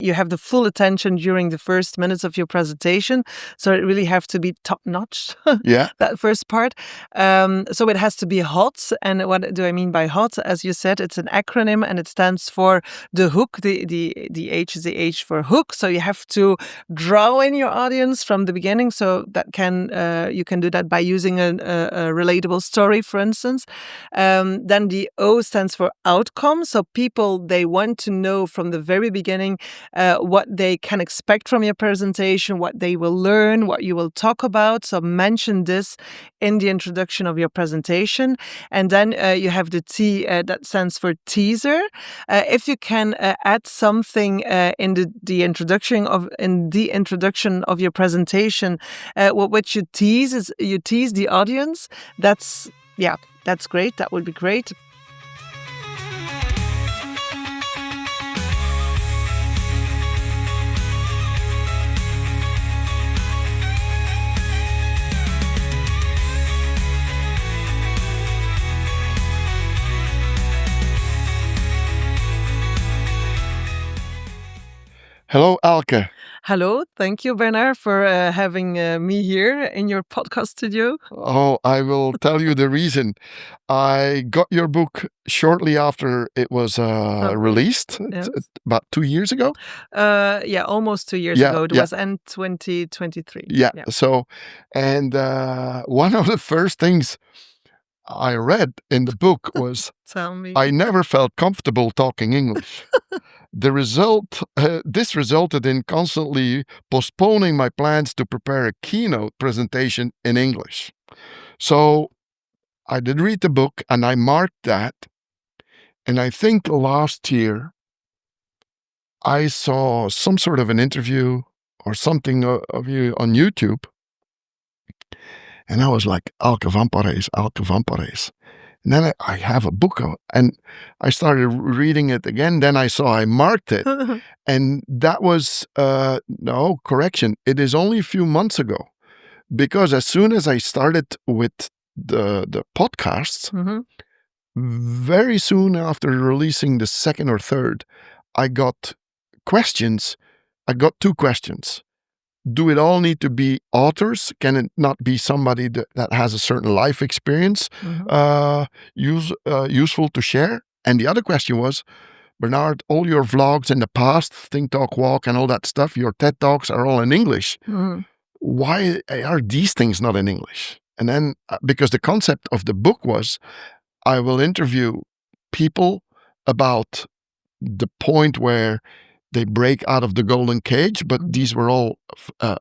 You have the full attention during the first minutes of your presentation. So it really have to be top notch, Yeah. that first part. So it has to be hot. And what do I mean by hot? As you said, it's an acronym and it stands for the hook. The H is the H for hook. So you have to draw in your audience from the beginning. So that you can do that by using a relatable story, for instance. Then the O stands for outcome. So people, they want to know from the very beginning what they can expect from your presentation, what they will learn, what you will talk about. So mention this in the introduction of your presentation. And then you have the T that stands for teaser. If you can add something in the introduction of your presentation, what you tease is you tease the audience. That's great. That would be great. Hello, Elke. Hello. Thank you, Bernard, for having me here in your podcast studio. Oh, I will tell you the reason. I got your book shortly after it was released, Yes. about 2 years ago. Almost 2 years ago. It was end 2023. Yeah. So, and one of the first things I read in the book was, Tell me. I never felt comfortable talking English. This resulted in constantly postponing my plans to prepare a keynote presentation in English. So I did read the book and I marked that. And I think last year I saw some sort of an interview or something of you on YouTube. And I was like, Elke Van Parys, Elke Van Parys. And then I have a book and I started reading it again. Then I saw I marked it. And that was, no, correction. It is only a few months ago. Because as soon as I started with the podcasts, very soon after releasing the second or third, I got questions. I got 2 questions. Do it all need to be authors? Can it not be somebody that has a certain life experience useful to share? And the other question was, Bernard, all your vlogs in the past, Think, Talk, Walk and all that stuff, your TED Talks are all in English. Why are these things not in English? And then, because the concept of the book was, I will interview people about the point where they break out of the golden cage, but these were all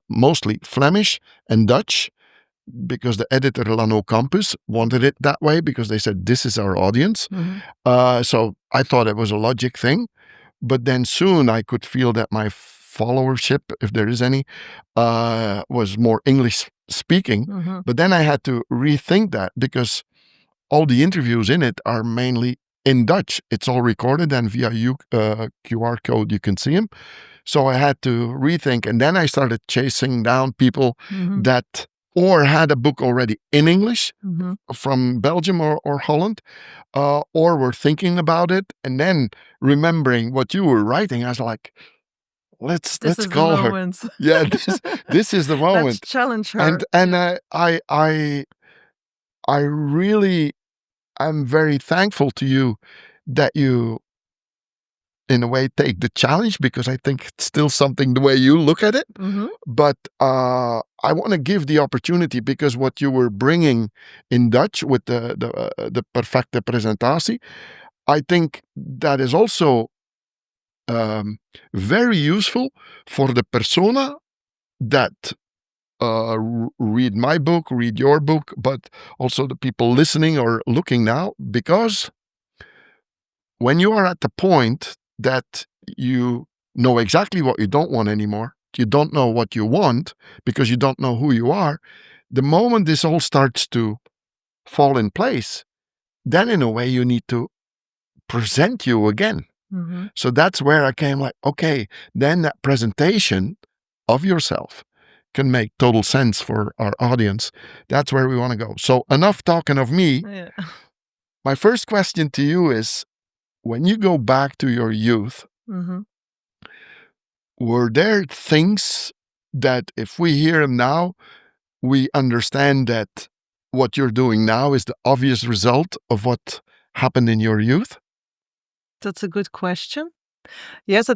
mostly Flemish and Dutch, because the editor Lano Campus wanted it that way, because they said, this is our audience. So I thought it was a logic thing. But then soon I could feel that my followership, if there is any, was more English speaking. But then I had to rethink that, because all the interviews in it are mainly in Dutch. It's all recorded, and via QR code you can see them. So I had to rethink, and then I started chasing down people that or had a book already in English from Belgium or Holland, or were thinking about it, and then remembering what you were writing, I was like, let's call her. Yeah, this is the moment. Let's challenge her. And I really am very thankful to you that you, in a way, take the challenge, because I think it's still something the way you look at it. But I want to give the opportunity, because what you were bringing in Dutch with the perfecte presentatie, I think that is also very useful for the persona that read my book, read your book, but also the people listening or looking now, because when you are at the point that you know exactly what you don't want anymore, you don't know what you want because you don't know who you are, the moment this all starts to fall in place, then in a way you need to present you again. So that's where I came like, okay, then that presentation of yourself can make total sense for our audience. That's where we want to go. So enough talking of me. Yeah. My first question to you is, when you go back to your youth, were there things that if we hear them now, we understand that what you're doing now is the obvious result of what happened in your youth? That's a good question. Yes, I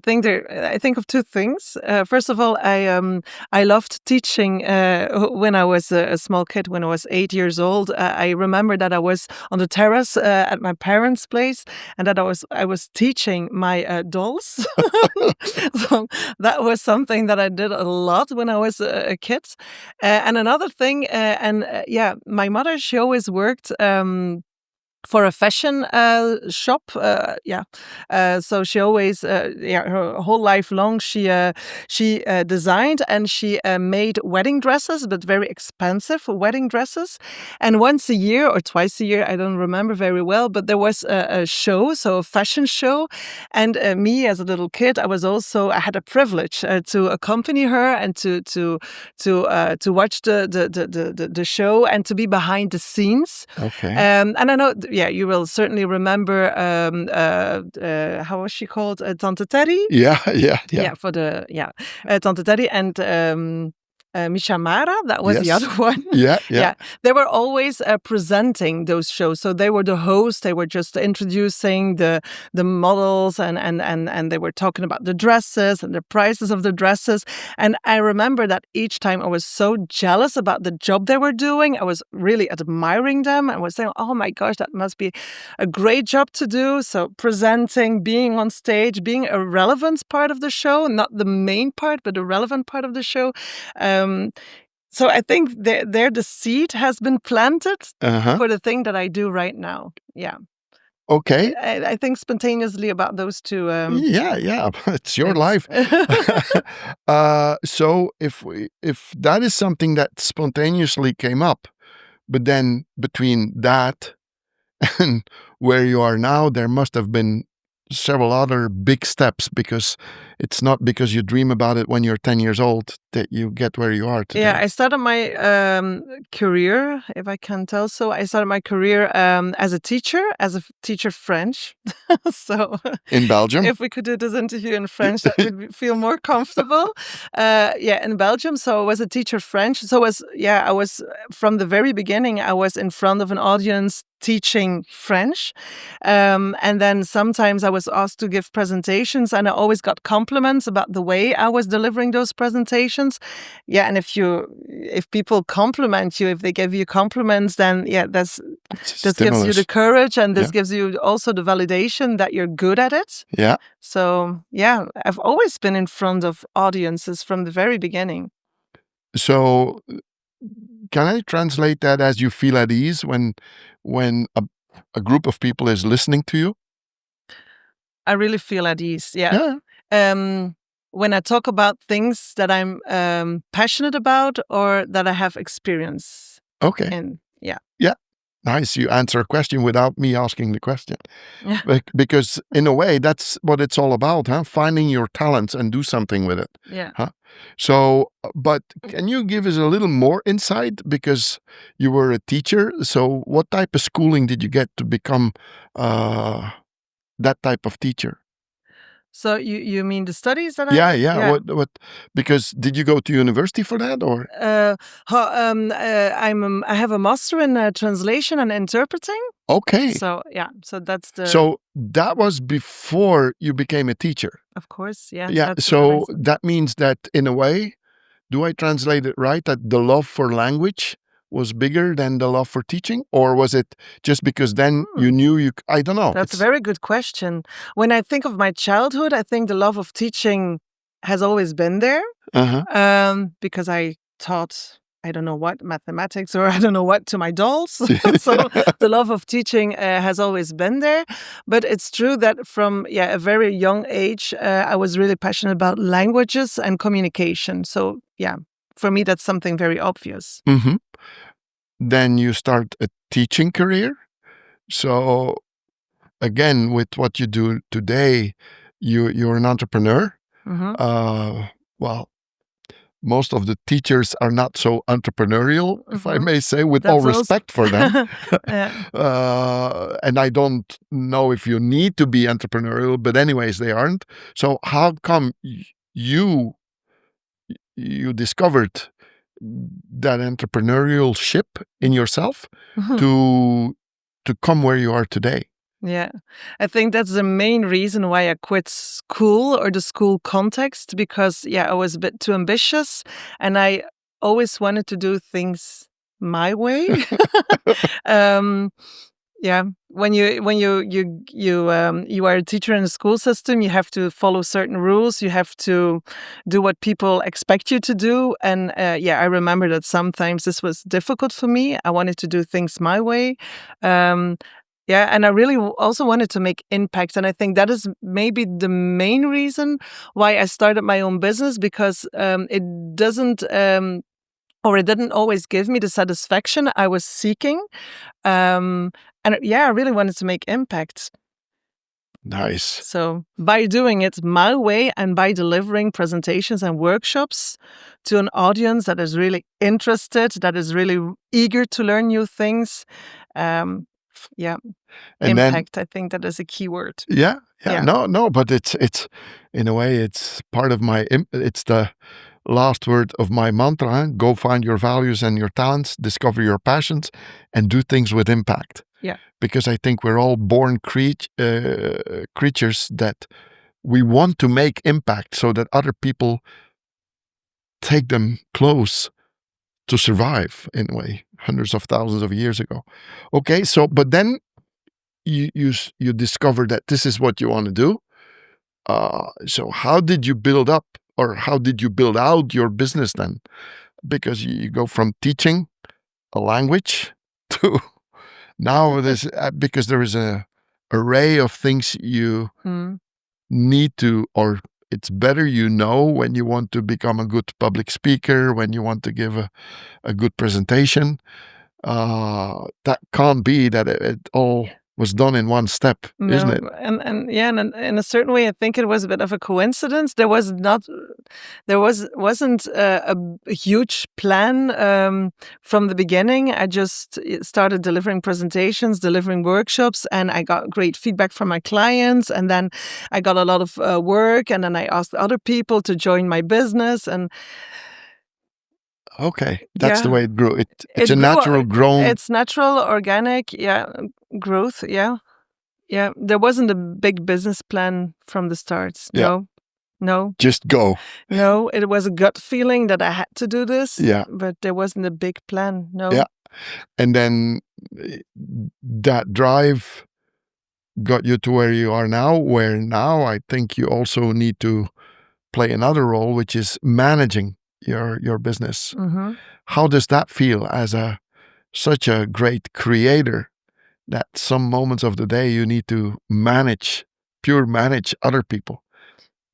think of two things. First of all, I loved teaching when I was a small kid. When I was 8 years old, I remember that I was on the terrace at my parents' place, and that I was teaching my dolls. So that was something that I did a lot when I was a kid. And another thing, yeah, my mother, she always worked. For a fashion shop, yeah. So she always, yeah, her whole life long, she designed and she made wedding dresses, but very expensive wedding dresses. And once a year or twice a year, I don't remember very well, but there was a show, so a fashion show. And me as a little kid, I had a privilege to accompany her and to watch the show and to be behind the scenes. Okay. And I know, yeah, you will certainly remember, how was she called? Tante Teddy? Yeah. Tante Teddy and Micha, that was the Yes. other one. Yeah. They were always presenting those shows. So they were the host. They were just introducing the models and they were talking about the dresses and the prices of the dresses. And I remember that each time I was so jealous about the job they were doing. I was really admiring them and was saying, oh my gosh, that must be a great job to do. So presenting, being on stage, being a relevant part of the show, not the main part, but a relevant part of the show. So I think there the seed has been planted for the thing that I do right now. Yeah. Okay. I think spontaneously about those two. Yeah. It's your things. life. So if that is something that spontaneously came up, but then between that and where you are now, there must have been several other big steps, because it's not because you dream about it when you're 10 years old that you get where you are today. Yeah, I started my career, if I can tell so. I started my career as a teacher French. So In Belgium? if we could do this interview in French, that would feel more comfortable. Yeah, in Belgium. So I was a teacher French. So I was from the very beginning, I was in front of an audience teaching French. And then sometimes I was asked to give presentations, and I always got compliments about the way I was delivering those presentations. Yeah, and if people compliment you, if they give you compliments, then yeah, this gives you the courage, and this gives you also the validation that you're good at it. Yeah. So yeah, I've always been in front of audiences from the very beginning. So can I translate that as you feel at ease when a group of people is listening to you? I really feel at ease. Yeah. When I talk about things that I'm passionate about or that I have experience in. Yeah. Yeah. Nice. You answer a question without me asking the question. Yeah. Because in a way, that's what it's all about, huh? Finding your talents and do something with it. Yeah. Huh? So, but can you give us a little more insight? Because you were a teacher. So what type of schooling did you get to become that type of teacher? So you mean the studies that Yeah. What? Because did you go to university for that, or? I have a master in translation and interpreting. Okay. So yeah, so that's the. So that was before you became a teacher. Of course, yeah. Yeah. So that means that in a way, do I translate it right? That the love for language was bigger than the love for teaching? Or was it just because then you knew I don't know. That's a very good question. When I think of my childhood, I think the love of teaching has always been there. Because I taught, I don't know what, mathematics or I don't know what to my dolls. So the love of teaching has always been there. But it's true that from a very young age, I was really passionate about languages and communication. So yeah, for me, that's something very obvious. Mm-hmm. Then you start a teaching career. So again, with what you do today, you're an entrepreneur. Well, most of the teachers are not so entrepreneurial, if I may say, with all respect for them. And I don't know if you need to be entrepreneurial, but anyways, they aren't. So how come you discovered that entrepreneurial ship in yourself to come where you are today. Yeah, I think that's the main reason why I quit school or the school context, because I was a bit too ambitious and I always wanted to do things my way. Yeah, when you are a teacher in a school system, you have to follow certain rules. You have to do what people expect you to do. And I remember that sometimes this was difficult for me. I wanted to do things my way. And I really also wanted to make impact. And I think that is maybe the main reason why I started my own business, because it didn't always give me the satisfaction I was seeking. And I really wanted to make impact. Nice. So by doing it my way and by delivering presentations and workshops to an audience that is really interested, that is really eager to learn new things, And impact, I think that is a key word. Yeah. No, but it's in a way, it's part of my, it's the last word of my mantra. Huh? Go find your values and your talents, discover your passions, and do things with impact. Yeah. Because I think we're all born creatures that we want to make impact so that other people take them close to survive, in a way, hundreds of thousands of years ago. Okay, so, but then you discover that this is what you want to do. So how did you build up, or how did you build out your business then? Because you go from teaching a language to now this, because there is a array of things you need to, or it's better, when you want to become a good public speaker, when you want to give a good presentation. That can't be that it all was done in one step, isn't it? And in a certain way, I think it was a bit of a coincidence. There wasn't a huge plan from the beginning. I just started delivering presentations, delivering workshops, and I got great feedback from my clients. And then I got a lot of work, and then I asked other people to join my business. And okay, that's the way it grew. It's a natural growth. It's natural, organic, growth. Yeah. There wasn't a big business plan from the start. No. Just go. No, it was a gut feeling that I had to do this. Yeah. But there wasn't a big plan. No. Yeah. And then that drive got you to where you are now, where now I think you also need to play another role, which is managing your business. Mm-hmm. How does that feel as such a great creator, that some moments of the day you need to manage other people?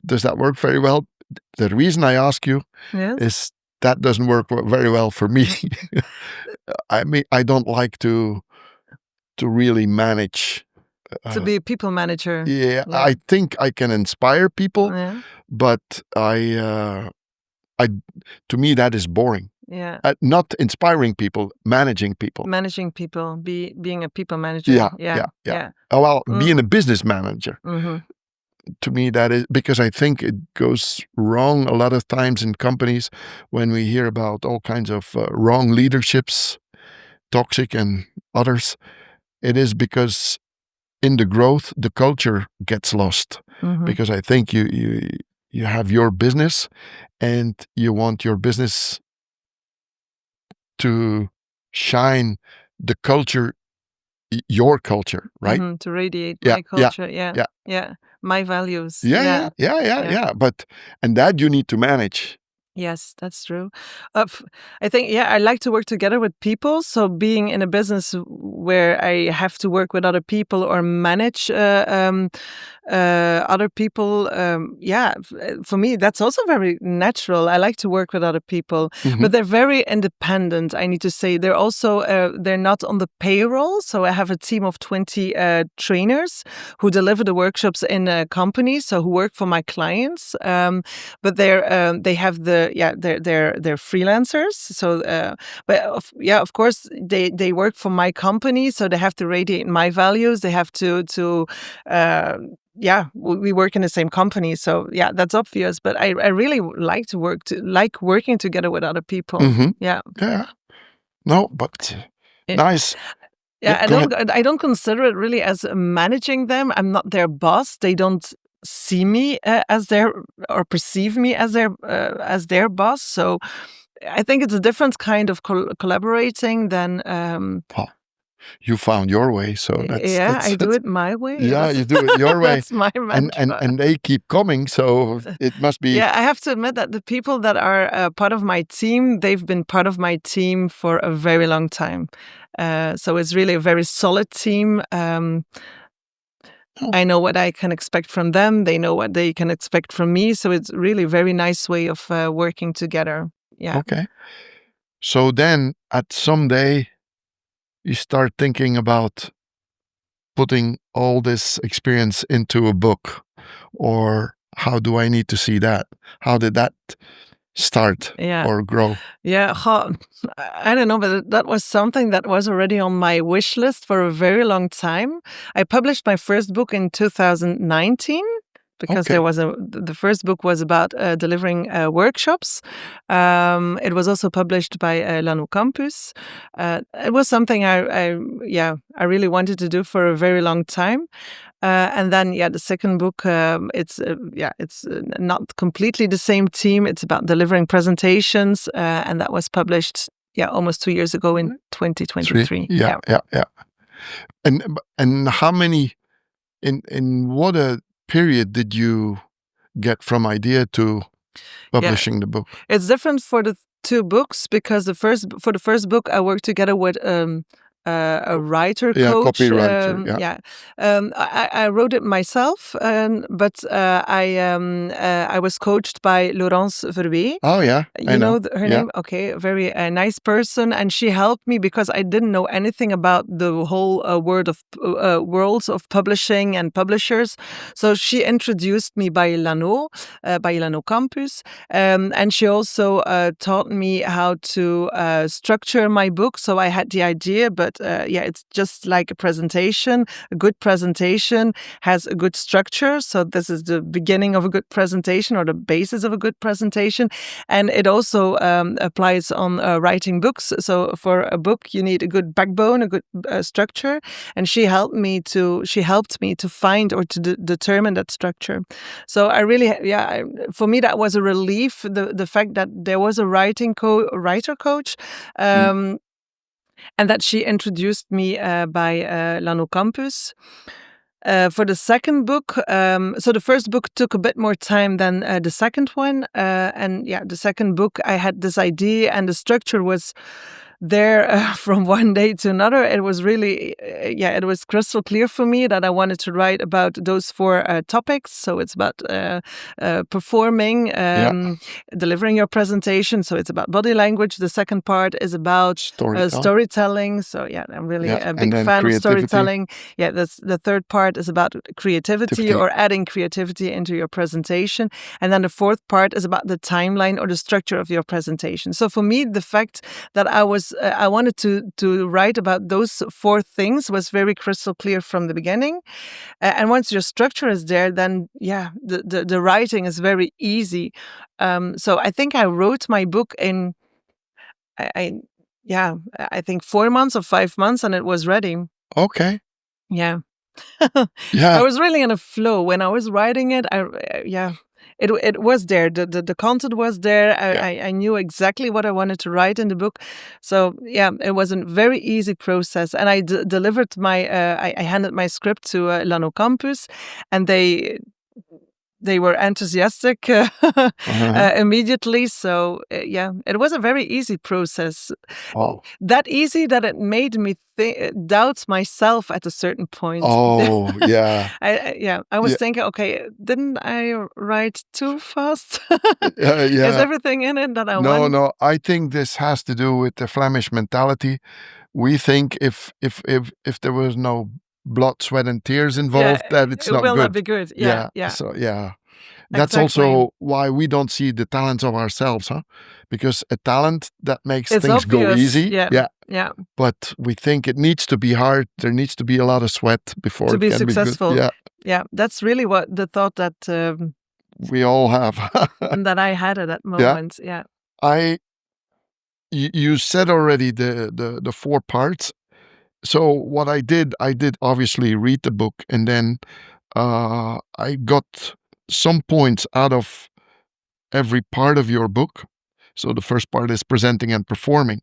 Does that work very well? The reason I ask you is that doesn't work very well for me. I mean, I don't like to really manage. To be a people manager. Yeah, I think I can inspire people, but to me that is boring. Yeah. Not inspiring people, managing people. Managing people, being a people manager. Yeah. Oh, well, being a business manager. Mm-hmm. To me, that is, because I think it goes wrong a lot of times in companies when we hear about all kinds of wrong leaderships, toxic and others. It is because in the growth, the culture gets lost. Mm-hmm. Because I think you have your business and you want your business to shine the culture, your culture, right? Mm-hmm. To radiate my culture. Yeah. My values. Yeah. But, and that you need to manage. Yes, that's true. I think, I like to work together with people. So being in a business where I have to work with other people or manage other people, for me, that's also very natural. I like to work with other people, but they're very independent. I need to say they're also, they're not on the payroll. So I have a team of 20 trainers who deliver the workshops in a company, so who work for my clients. But they have they're freelancers. So, of course, they work for my company, so they have to radiate my values. They have to we work in the same company, so yeah, that's obvious. But I really like working together with other people. Mhm. Yeah. Yeah. No, but It- nice. Yeah, Go ahead. I don't consider it really as managing them. I'm not their boss. They don't see me as their or perceive me as their boss. So I think it's a different kind of collaborating than. Well, you found your way, so I do it my way. yeah, you do it your way, That's my mantra. and they keep coming, so it must be. Yeah, I have to admit that the people that are part of my team, they've been part of my team for a very long time. So it's really a very solid team. I know what I can expect from them. They know what they can expect from me. So it's really a very nice way of working together. Yeah. Okay. So then, at some day, you start thinking about putting all this experience into a book, or how do I need to see that? How did that start or grow? Yeah, I don't know, but that was something that was already on my wish list for a very long time. I published my first book in 2019 because Okay. the first book was about delivering workshops. It was also published by Lano Campus. It was something I really wanted to do for a very long time. And then, the second book, it's not completely the same team. It's about delivering presentations, and that was published, almost 2 years ago in 2023. Yeah. And how many in what a period did you get from idea to publishing the book? It's different for the two books because for the first book I worked together with a writer coach. Copywriter. I wrote it myself, but I was coached by Laurence Verwee. Oh yeah, You know her name? Okay, a very nice person, and she helped me because I didn't know anything about the whole worlds of publishing and publishers. So she introduced me by Lano Campus, and she also taught me how to structure my book. So I had the idea, but it's just like a presentation. A good presentation has a good structure. So this is the beginning of a good presentation or the basis of a good presentation. And it also applies on writing books. So for a book, you need a good backbone, a good structure. And she helped me to find or to determine that structure. So I really, for me, that was a relief. The fact that there was a writer coach. And that she introduced me by Lano Campus. For the second book, so the first book took a bit more time than the second one. The second book, I had this idea and the structure was there from one day to another. It was really, it was crystal clear for me that I wanted to write about those 4 topics. So it's about performing, delivering your presentation. So it's about body language. The second part is about storytelling. So I'm really a big fan of storytelling. The third part is about creativity or adding creativity into your presentation. And then the fourth part is about the timeline or the structure of your presentation. So for me, the fact that I wanted to write about those 4 things was very crystal clear from the beginning. And once your structure is there, then the writing is very easy. So I think I wrote my book in I think 4 months or 5 months, and it was ready. Okay. Yeah. Yeah. I was really in a flow when I was writing it. It was there. The content was there. I knew exactly what I wanted to write in the book. So it was a very easy process. And I delivered I handed my script to Lano Campus, and they were enthusiastic immediately. So it was a very easy process. Wow. That easy that it made me doubt myself at a certain point. Oh, yeah. I was thinking, okay, didn't I write too fast? Yeah. Is everything in it that I want? No. I think this has to do with the Flemish mentality. We think if there was no blood, sweat, and tears involved, that it's not good. It will not be good. Yeah. So that's also why we don't see the talents of ourselves, huh? Because a talent that makes things go easy. Yeah. But we think it needs to be hard. There needs to be a lot of sweat before to it be can successful. Be good. Yeah, that's really what the thought that we all have. that I had at that moment. Yeah. You said already the 4 parts. So what I did obviously read the book, and then I got some points out of every part of your book. So the first part is presenting and performing,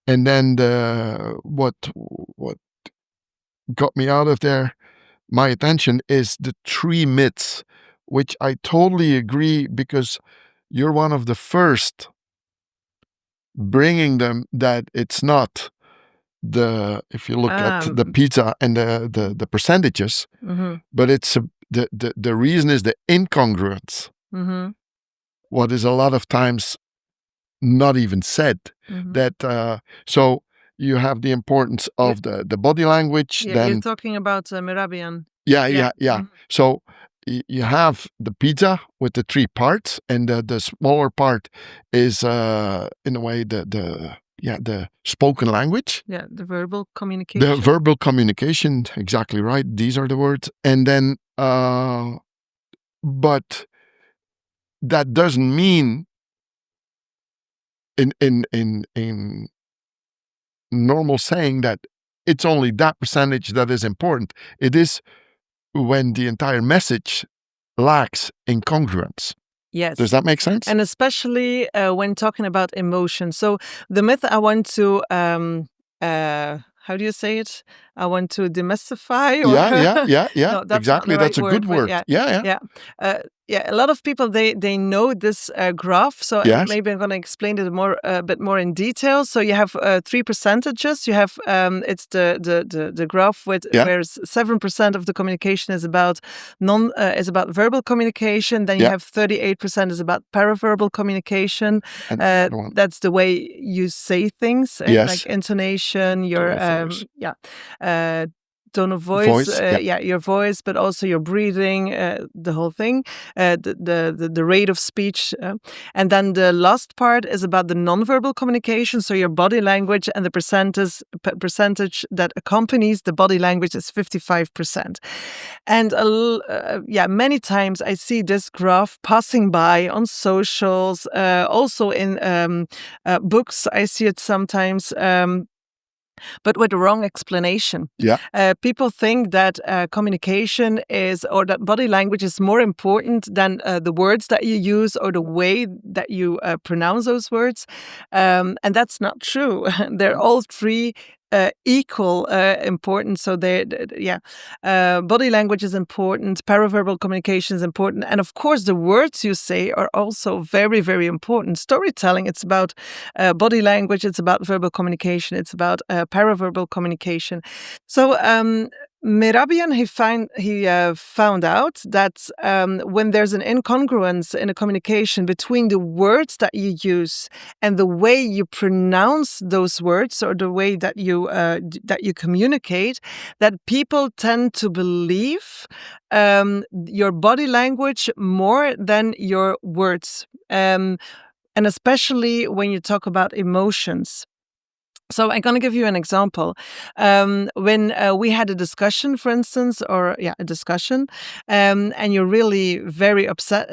and then what got me out of there, my attention, is the 3 myths, which I totally agree, because you're one of the first bringing them, that it's not if you look at the pizza and the percentages, but it's the reason is the incongruence. What is a lot of times not even said. That so you have the importance of the body language. Yeah, then you're talking about Mehrabian. yeah. So you have the pizza with the 3 parts, and the smaller part is in a way the spoken language. Yeah, the verbal communication. The verbal communication, exactly right. These are the words. And then, but that doesn't mean in normal saying that it's only that percentage that is important. It is when the entire message lacks incongruence. Yes. Does that make sense? And especially when talking about emotion. So the myth I want to how do you say it? I want to demystify. Or Yeah. No, that's exactly. not the That's right a good word. Yeah. A lot of people they know this graph. So Yes. maybe I'm going to explain it a bit more in detail. So you have 3 percentages. You have it's the graph with where 7% of the communication is about verbal communication. Then you have 38% is about paraverbal communication. That's the way you say things, like intonation, your tone of voice, your voice, but also your breathing, the whole thing, the rate of speech. And then the last part is about the nonverbal communication, so your body language, and the percentage that accompanies the body language is 55%. And many times I see this graph passing by on socials, also in books. I see it sometimes. But with the wrong explanation. People think that communication or that body language is more important than the words that you use or the way that you pronounce those words. And that's not true. They're all 3 equal important. So body language is important, paraverbal communication is important, and of course the words you say are also very, very important. Storytelling, it's about body language, it's about verbal communication, it's about paraverbal communication. So Mehrabian, he found out that when there's an incongruence in a communication between the words that you use and the way you pronounce those words, or the way that you communicate, that people tend to believe your body language more than your words, and especially when you talk about emotions. So I'm going to give you an example. When we had a discussion, for instance, and you're really very upset.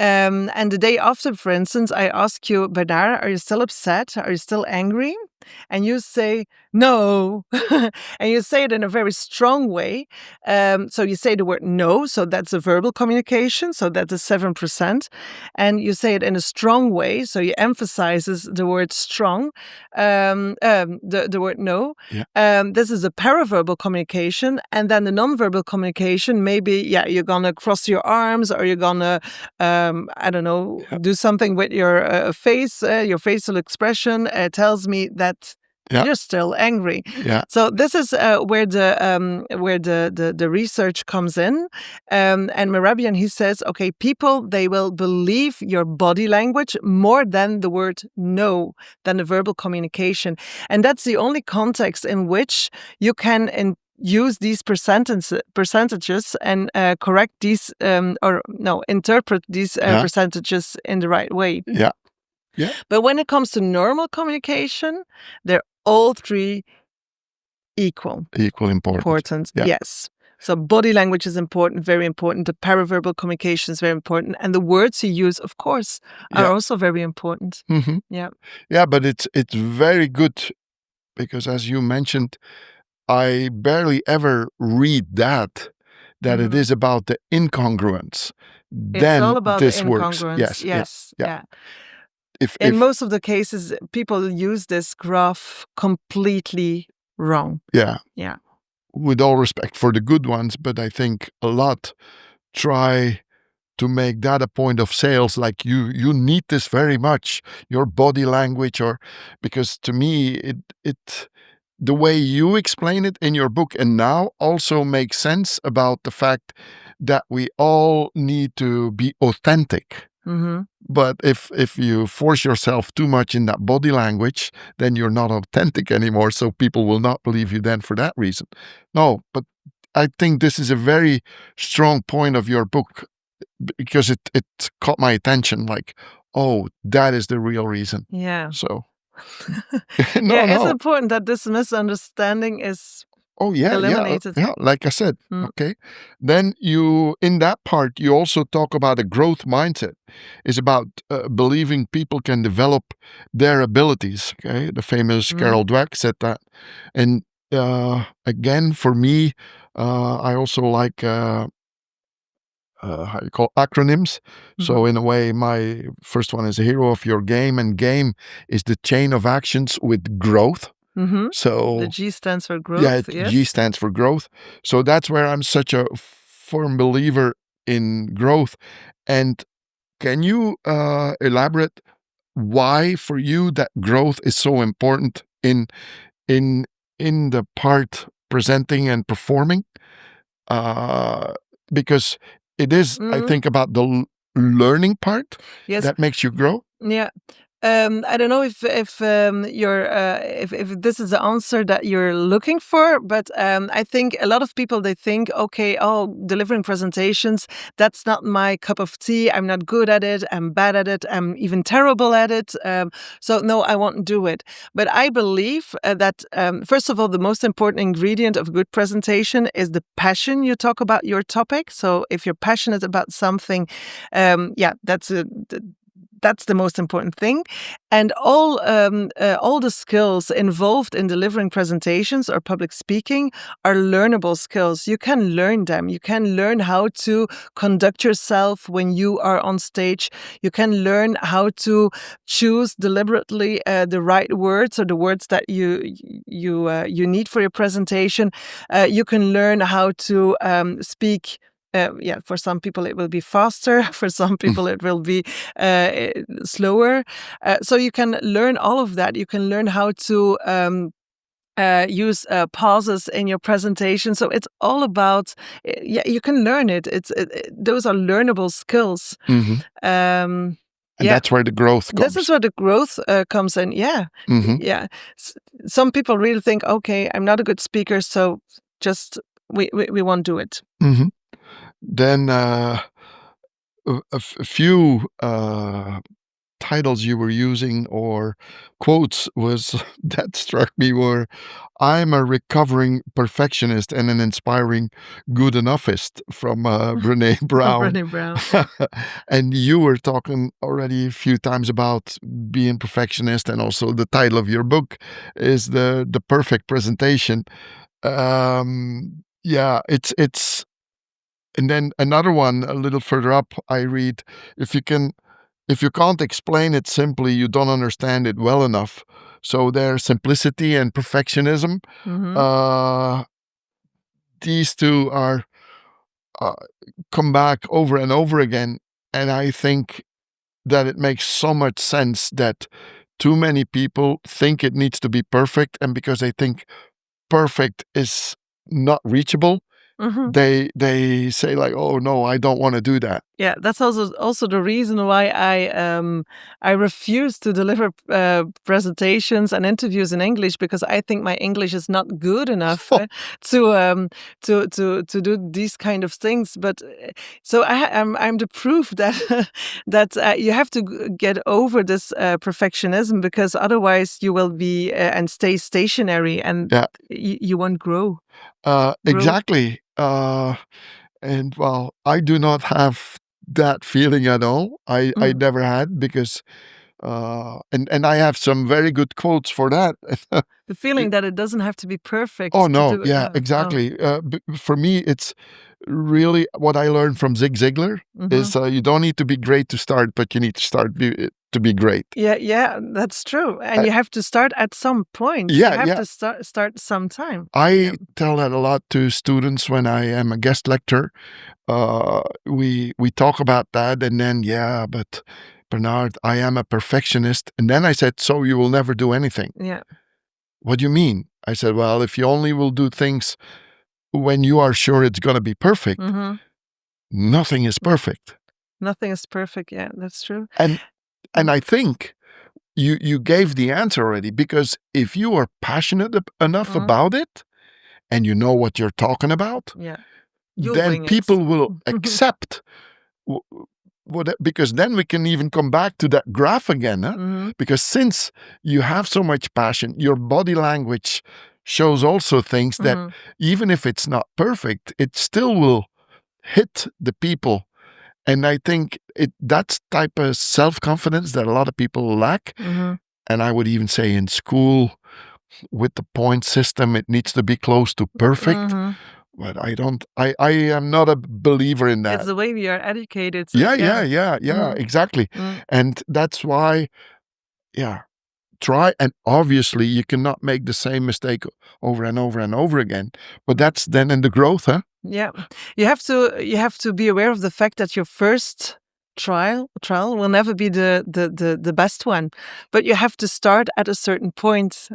And the day after, for instance, I ask you, Bernard, are you still upset? Are you still angry? And you say, no. And you say it in a very strong way. So you say the word no. So that's a verbal communication. So that's a 7%. And you say it in a strong way. So you emphasizes the word strong, the word no. This is a paraverbal communication. And then the nonverbal communication, maybe, you're going to cross your arms, or you're going to, do something with your face. Your facial expression tells me that you're still angry. So this is where the research comes in. And Mehrabian, he says, okay, people, they will believe your body language more than the word no, than the verbal communication. And that's the only context in which you can use these percentages and correct these interpret these percentages in the right way. But when it comes to normal communication, they're all 3 equal important. Yes. So body language is important, very important. The paraverbal communication is very important. And the words you use, of course, are also very important. Yeah. Yeah, but it's very good because, as you mentioned, I barely ever read that it is about the incongruence. It's all about this the works. incongruence. Yes. Yeah. If In most of the cases, people use this graph completely wrong. Yeah. Yeah. With all respect for the good ones, but I think a lot try to make that a point of sales, like you need this very much, your body language, or because to me it the way you explain it in your book and now also makes sense about the fact that we all need to be authentic. But if you force yourself too much in that body language, then you're not authentic anymore, so people will not believe you then for that reason. No, but I think this is a very strong point of your book because it caught my attention, like, oh, that is the real reason. Yeah. So it's important that this misunderstanding is eliminated. Yeah, like I said. Okay. Then you, in that part, you also talk about a growth mindset. It's about believing people can develop their abilities. Okay. The famous Carol Dweck said that. And again, for me, I also like how you call acronyms. So in a way, my first one is a hero of your game, and game is the chain of actions with growth. So the G stands for growth. Yeah, G stands for growth. So that's where I'm such a firm believer in growth. And can you elaborate why for you that growth is so important in the part presenting and performing? Because it is, I think, about the learning part that makes you grow. Yeah. I don't know if you're if this is the answer that you're looking for, but I think a lot of people, they think, okay, delivering presentations, that's not my cup of tea. I'm not good at it. I'm bad at it. I'm even terrible at it. So no, I won't do it. But I believe that first of all, the most important ingredient of a good presentation is the passion you talk about your topic. So if you're passionate about something, that's the most important thing. And all the skills involved in delivering presentations or public speaking are learnable skills. You can learn them. You can learn how to conduct yourself when you are on stage. You can learn how to choose deliberately the right words, or the words that you need for your presentation. You can learn how to speak. For some people it will be faster. For some people it will be slower. So you can learn all of that. You can learn how to use pauses in your presentation. So it's all about, you can learn it. Those are learnable skills. And that's where the growth comes. This is where the growth comes in. Yeah. Some people really think, okay, I'm not a good speaker, so just we won't do it. Then a few titles you were using or quotes was that struck me were, I'm a recovering perfectionist and an inspiring good enoughiст, from Brené Brown. Brené Brown. And you were talking already a few times about being perfectionist, and also the title of your book is the perfect presentation. It's and then another one a little further up, I read, if you can't explain it simply, you don't understand it well enough. So there's simplicity and perfectionism. These two are come back over and over again. And I think that it makes so much sense that too many people think it needs to be perfect. And because they think perfect is not reachable, they say like, oh no, I don't want to do that. Yeah, that's also the reason why I refuse to deliver presentations and interviews in English, because I think my English is not good enough to do these kind of things. But so I'm the proof that that you have to get over this perfectionism, because otherwise you will be and stay stationary, and Yeah. you won't grow. Exactly. And well, I do not have that feeling at all. I never had, because and I have some very good quotes for that. The feeling that it doesn't have to be perfect Oh to no, do it. yeah, exactly. For me, it's really what I learned from Zig Ziglar is you don't need to be great to start, but you need to start to be great. Yeah, that's true. And you have to start at some point. Yeah, You have yeah. to start sometime. I tell that a lot to students when I am a guest lecturer. We talk about that, and then but Bernard, I am a perfectionist, and then I said, so you will never do anything. Yeah. What do you mean? I said, well, if you only will do things when you are sure it's going to be perfect, nothing is perfect. Nothing is perfect. Yeah, that's true. And I think you gave the answer already, because if you are passionate enough about it and you know what you're talking about, Yeah. then people will accept because then we can even come back to that graph again. Huh? Because since you have so much passion, your body language shows also things that even if it's not perfect, it still will hit the people. And I think that's type of self-confidence that a lot of people lack. And I would even say in school, with the point system, it needs to be close to perfect. But I am not a believer in that. It's the way we are educated. Yeah, exactly. And that's why, try. And obviously you cannot make the same mistake over and over and over again. But that's then in the growth, huh? Yeah. You have to be aware of the fact that your first trial will never be the best one, but you have to start at a certain point.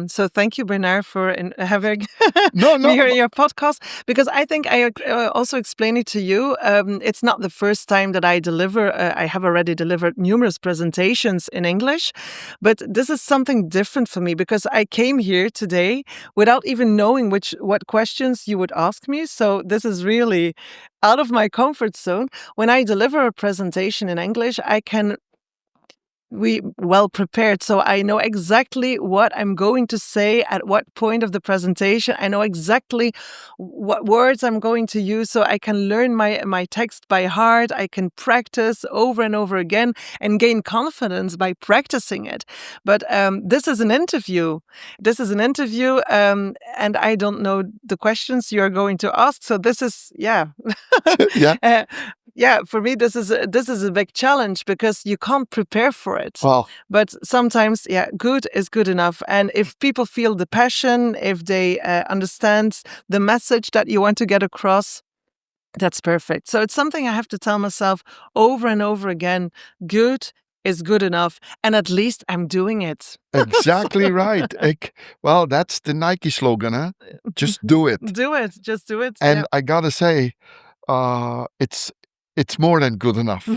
So thank you, Bernard, for having me here in your podcast, because I think I also explained it to you. It's not the first time that I deliver. I have already delivered numerous presentations in English, but this is something different for me, because I came here today without even knowing what questions you would ask me. So this is really out of my comfort zone. When I deliver a presentation in English, we well prepared. So I know exactly what I'm going to say at what point of the presentation. I know exactly what words I'm going to use, so I can learn my text by heart. I can practice over and over again and gain confidence by practicing it. But this is an interview. And I don't know the questions you're going to ask. So this is, yeah. For me, this is a big challenge, because you can't prepare for it. Well, but sometimes, good is good enough. And if people feel the passion, if they understand the message that you want to get across, that's perfect. So it's something I have to tell myself over and over again. Good is good enough, and at least I'm doing it. Exactly right. Well, that's the Nike slogan, huh? Just do it. Just do it. And I gotta say, it's more than good enough.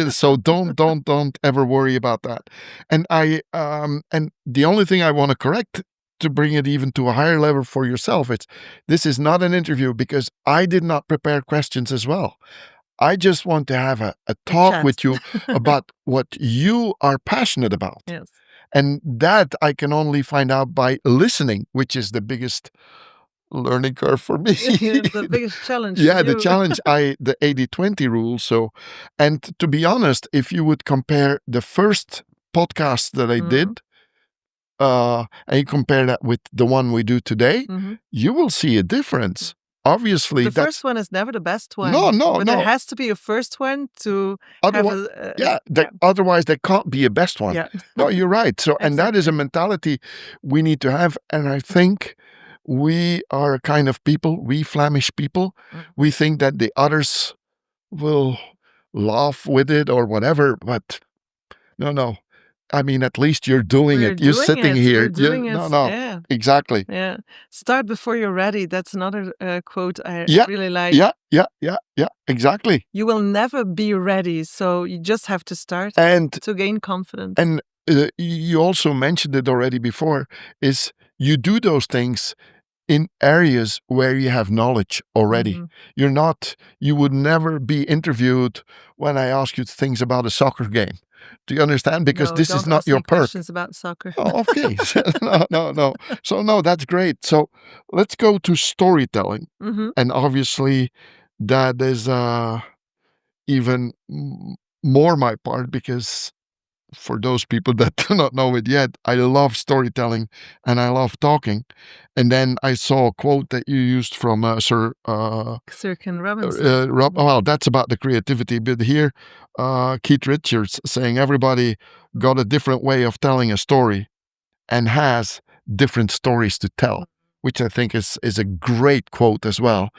So don't ever worry about that. And and the only thing I want to correct, to bring it even to a higher level for yourself, this is not an interview, because I did not prepare questions as well. I just want to have a talk with you about what you are passionate about. Yes. And that I can only find out by listening, which is the biggest learning curve for me. The biggest challenge. The challenge, the 80-20 rule. So, and to be honest, if you would compare the first podcast that I did, and you compare that with the one we do today, you will see a difference. Obviously, the first one is never the best one. No. But there has to be a first one to otherwise, otherwise there can't be a best one. Yeah. No, you're right. So, and that is a mentality we need to have. And I think we are a kind of people, we Flemish people, we think that the others will laugh with it or whatever, but no. I mean, at least you're doing We're it. You're doing sitting it. here. We're doing it. No, Yeah. exactly. Yeah. Start before you're ready. That's another quote I Yeah, really like. yeah, exactly. You will never be ready, so you just have to start And to gain confidence. and you also mentioned it already before, is you do those things in areas where you have knowledge already. Mhm. You would never be interviewed when I ask you things about a soccer game. Do you understand? Because No, this is don't not ask your me perk. questions about soccer. Oh, okay. No. So no, that's great. So let's go to storytelling. Mhm. And obviously that is even more my part, because for those people that do not know it yet, I love storytelling and I love talking. And then I saw a quote that you used from Sir Sir Ken Robinson. Rob. Well, that's about the creativity, but here Keith Richards saying everybody got a different way of telling a story and has different stories to tell, which I think is a great quote as well.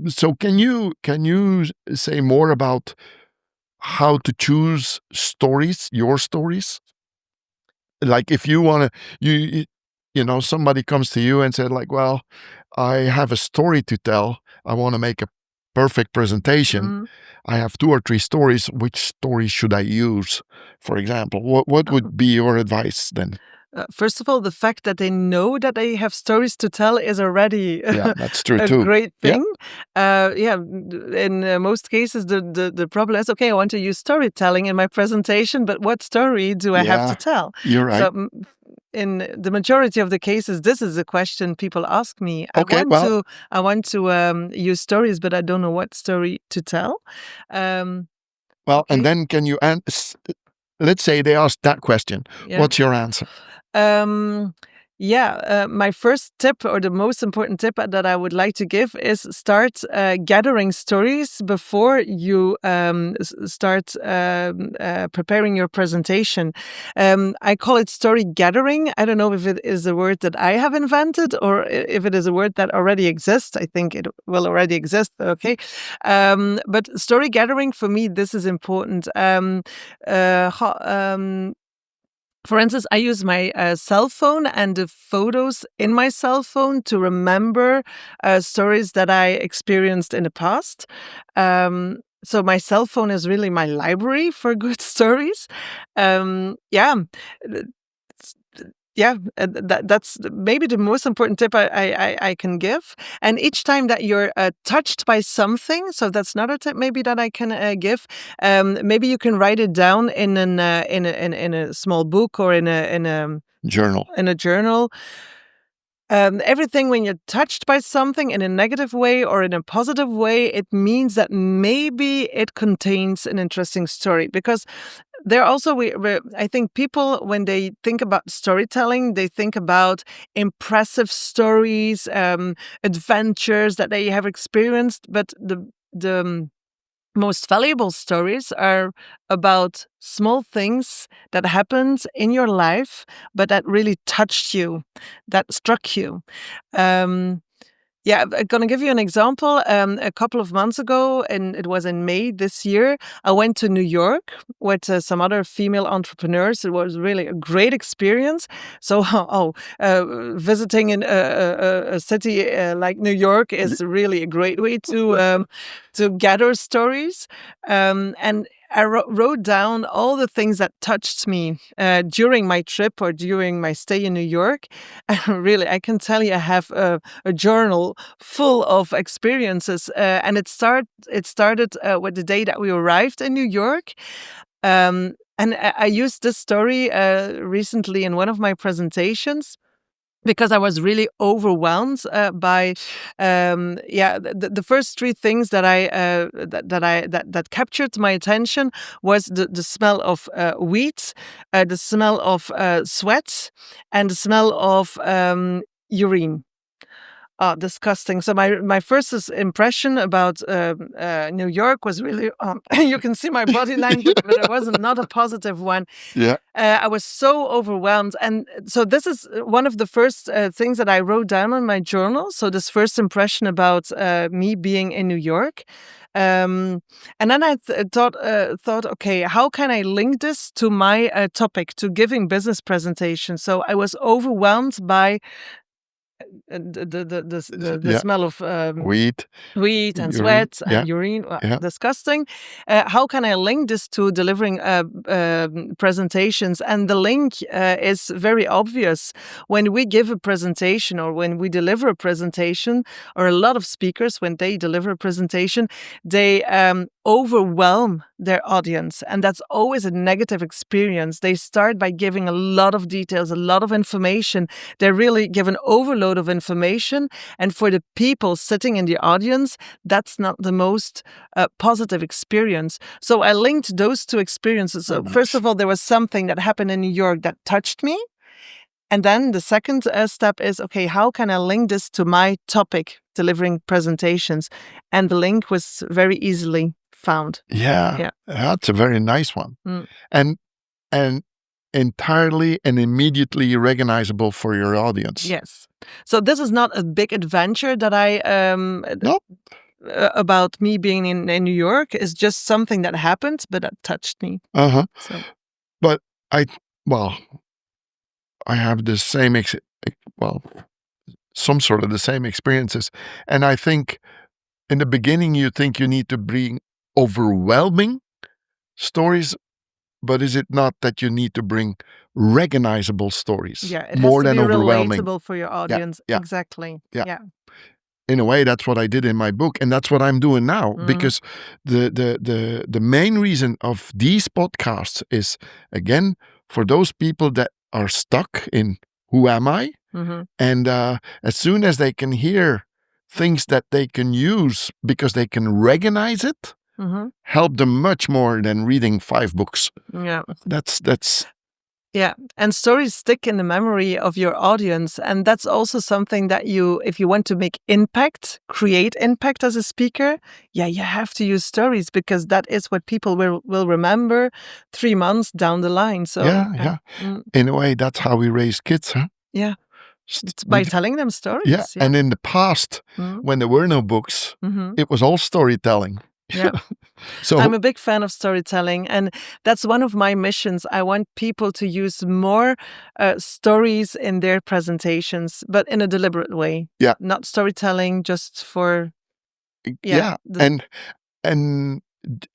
So can you say more about how to choose stories, your stories? Like if you want to, you know, somebody comes to you and said like, well, I have a story to tell. I want to make a perfect presentation. Mhm. I have 2 or 3 stories. Which story should I use? For example, what would be your advice then? First of all, the fact that they know that they have stories to tell is already Yeah, that's true a too. great Yeah. thing. Yeah, in most cases, the problem is, okay, I want to use storytelling in my presentation, but what story do I have to Yeah, tell? you're right. So, in the majority of the cases, this is a question people ask me. Okay, well, I want to use stories, but I don't know what story to tell. Um, and okay, then can you let's say they ask that question. yeah. What's your answer? Um, my first tip, or the most important tip that I would like to give, is start gathering stories before you start preparing your presentation. I call it story gathering. I don't know if it is a word that I have invented or if it is a word that already exists. I think it will already exist. Okay. But story gathering, for me, this is important. For instance, I use my cell phone and the photos in my cell phone to remember stories that I experienced in the past. So my cell phone is really my library for good stories. Yeah, that's maybe the most important tip I can give. And each time that you're touched by something, so that's another tip maybe that I can give. Maybe you can write it down in in a small book or in a Journal. journal. Everything when you're touched by something in a negative way or in a positive way, it means that maybe it contains an interesting story. Because there also, I think people, when they think about storytelling, they think about impressive stories, adventures that they have experienced. But the most valuable stories are about small things that happened in your life, but that really touched you, that struck you. Um, I'm gonna give you an example. A couple of months ago, and it was in May this year, I went to New York with some other female entrepreneurs. It was really a great experience. So, visiting in a city like New York is really a great way to gather stories. And I wrote down all the things that touched me during my trip or during my stay in New York. And really, I can tell you, I have a journal full of experiences, and it started with the day that we arrived in New York. And I used this story recently in one of my presentations, because I was really overwhelmed by the first 3 things that that captured my attention was the smell of wheat, the smell of sweat, and the smell of urine. Oh, disgusting. So my first impression about New York was really, you can see my body language, but it was not a positive one. Yeah. I was so overwhelmed. And so this is one of the first things that I wrote down on my journal. So this first impression about me being in New York. And then I thought, okay, how can I link this to my topic, to giving business presentations? So I was overwhelmed by the smell of Weed, wheat and urine. sweat and urine. Disgusting. How can I link this to delivering presentations? And the link is very obvious. When we give a presentation or when we deliver a presentation, or a lot of speakers, when they deliver a presentation, they overwhelm their audience. And that's always a negative experience. They start by giving a lot of details, a lot of information. They really give an overload of information. And for the people sitting in the audience, that's not the most positive experience. So I linked those two experiences. So first of all, there was something that happened in New York that touched me. And then the second step is, okay, how can I link this to my topic, delivering presentations? And the link was very easily found. Yeah. That's a very nice one. And entirely and immediately recognizable for your audience. Yes. So this is not a big adventure that I about me being in New York. It's just something that happened, but that touched me. So. But I have the same some sort of the same experiences, and I think in the beginning you think you need to bring overwhelming stories. But is it not that you need to bring recognizable stories? Yeah, it more has to than be overwhelming. Relatable for your audience. Yeah. Exactly. Yeah. In a way, that's what I did in my book, and that's what I'm doing now. Because the main reason of these podcasts is, again, for those people that are stuck in who am I, and as soon as they can hear things that they can use because they can recognize it. Help them much more than reading 5 books. Yeah. That's Yeah. And stories stick in the memory of your audience. And that's also something that if you want to make impact, create impact as a speaker, you have to use stories, because that is what people will remember 3 months down the line. So in a way, that's how we raise kids, huh? Yeah. By telling them stories. Yeah. And in the past, when there were no books, it was all storytelling. Yeah. So I'm a big fan of storytelling, and that's one of my missions. I want people to use more stories in their presentations, but in a deliberate way. Yeah. Not storytelling just for and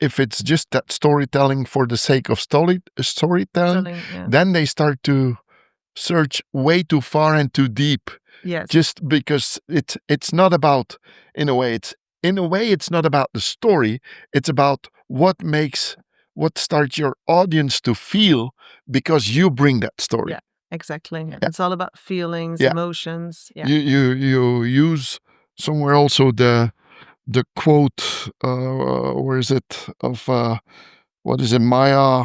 if it's just that storytelling for the sake of storytelling, then they start to search way too far and too deep. Yes. Just because it's not about, in a way it's not about the story, it's about what starts your audience to feel because you bring that story. Yeah, exactly. Yeah. It's all about feelings, emotions. Yeah. You use somewhere also the quote, where is it, of what is it, Maya.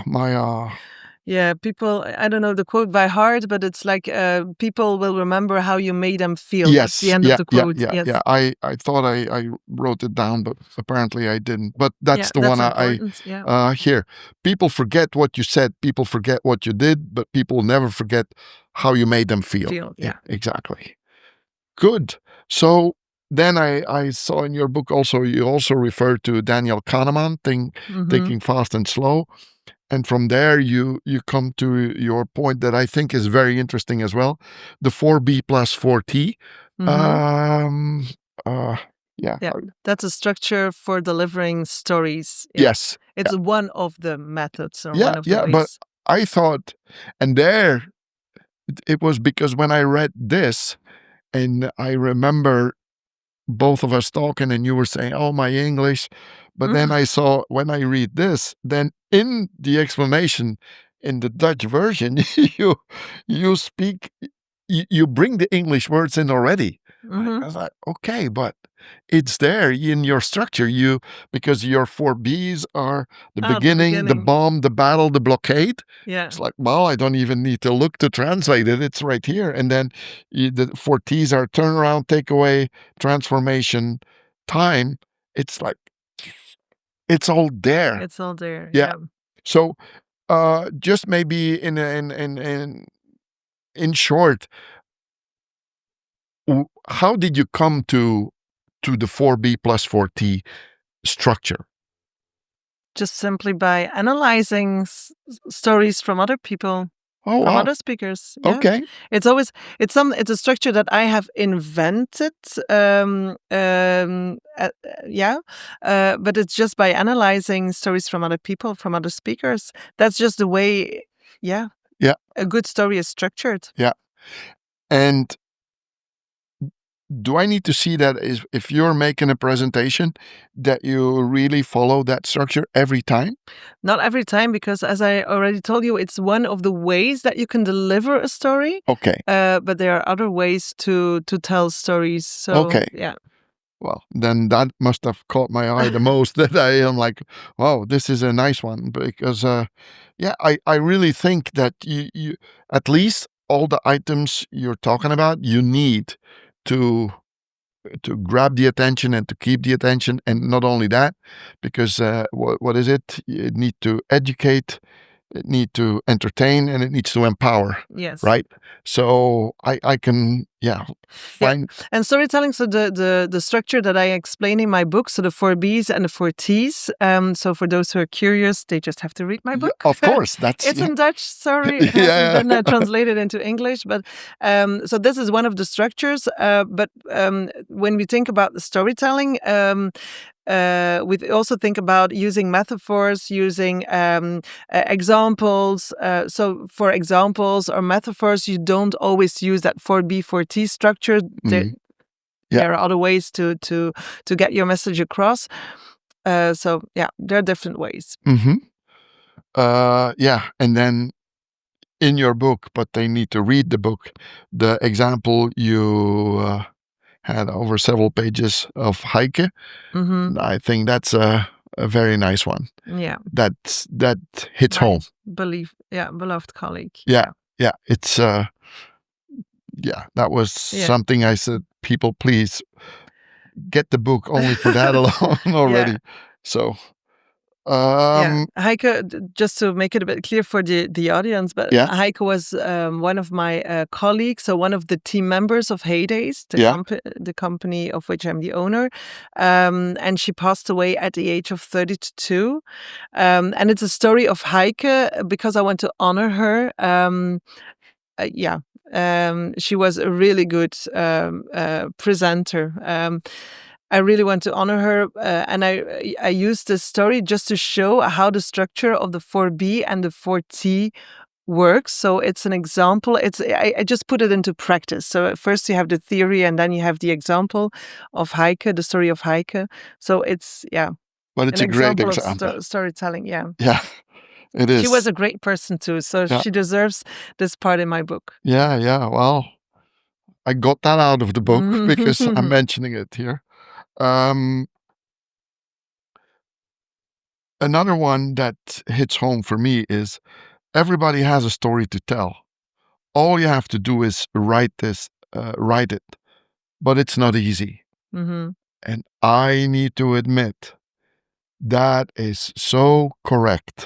Yeah, people, I don't know the quote by heart, but it's like people will remember how you made them feel. Yes. That's the end of the quote. Yeah. I thought I wrote it down, but apparently I didn't. But that's the one I hear. People forget what you said, people forget what you did, but people never forget how you made them feel. Yeah, exactly. Good. So then I saw in your book also, you also refer to Daniel Kahneman, Thinking Fast and Slow. And from there, you come to your point that I think is very interesting as well, the 4B plus 4T. That's a structure for delivering stories. Yes. It's one of the methods or one of the ways. But I thought, and there, it was because when I read this, and I remember both of us talking and you were saying, oh, my English. But then I saw, when I read this, then in the explanation in the Dutch version, you speak, you bring the English words in already. I was like, okay, but it's there in your structure. Because your 4 B's are the beginning, the bomb, the battle, the blockade. Yeah. It's like, well, I don't even need to look to translate it. It's right here. And then the 4 T's are turnaround, takeaway, transformation, time. It's like, it's all there. It's all there. Yeah. So, just maybe in short, how did you come to the 4B plus 4T? structure? Just simply by analyzing stories from other people. Oh, From wow. other speakers. Yeah. Okay. It's a structure that I have invented. But it's just by analyzing stories from other people, from other speakers. That's just the way. Yeah. Yeah. A good story is structured. Yeah. And do I need to see that if you're making a presentation that you really follow that structure every time? Not every time, because as I already told you, it's one of the ways that you can deliver a story. Okay. But there are other ways to tell stories. So Okay. yeah. Well, then that must have caught my eye the most, that I am like, wow, this is a nice one. Because, I really think that you at least all the items you're talking about, you need to grab the attention and to keep the attention. And not only that, because what is it? You need to educate, it need to entertain, and it needs to empower. Yes. Right? So I can, find... And storytelling, so the structure that I explain in my book, so the 4Bs and the 4Ts. So for those who are curious, they just have to read my book. Of course, that's... It's in Dutch, sorry. It hasn't been translated into English. But so this is one of the structures. But when we think about the storytelling, we also think about using metaphors, using examples. So for examples or metaphors, you don't always use that 4B, 4T structure. There are other ways to get your message across. So yeah, there are different ways. And then in your book, but they need to read the book, the example you had over several pages of Haike. I think that's a very nice one. Yeah. That hits home. Beloved colleague. Yeah. It's that was something I said, people, please get the book only for that alone already. So Haike, just to make it a bit clear for the audience, but Haike was one of my colleagues, so one of the team members of Heydays, the company of which I'm the owner, and she passed away at the age of 32. And it's a story of Haike because I want to honor her. She was a really good presenter. I really want to honor her, and I used this story just to show how the structure of the 4B and the 4T works. So it's an example. I just put it into practice. So first you have the theory, and then you have the example of Haike, the story of Haike. So it's but it's a great example of storytelling. Yeah. It is. She was a great person too, so she deserves this part in my book. Yeah. Well, I got that out of the book because I'm mentioning it here. Another one that hits home for me is everybody has a story to tell. All you have to do is write it, but it's not easy. And I need to admit that is so correct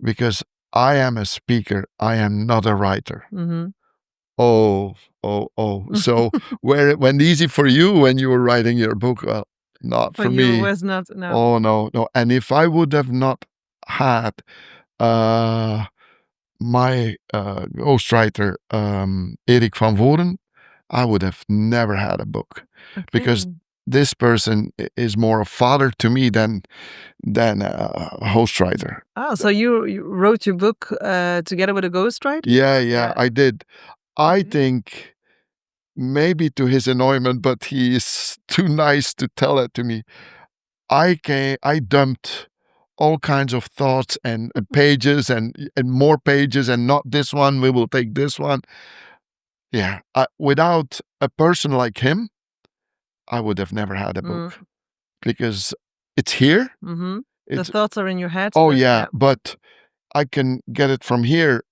because I am a speaker. I am not a writer. Oh. So when easy for you when you were writing your book? Well, not for me. You was not, no. Oh, no. And if I would have not had my ghostwriter, Erik van Voren, I would have never had a book. Okay. Because this person is more a father to me than a ghostwriter. So you wrote your book together with a ghostwriter? Yeah, I did. I think maybe to his annoyment, but he is too nice to tell it to me. I dumped all kinds of thoughts and pages and more pages, and not this one, we will take this one. Yeah, without a person like him, I would have never had a book because it's here. The thoughts are in your head. Oh, but I can get it from here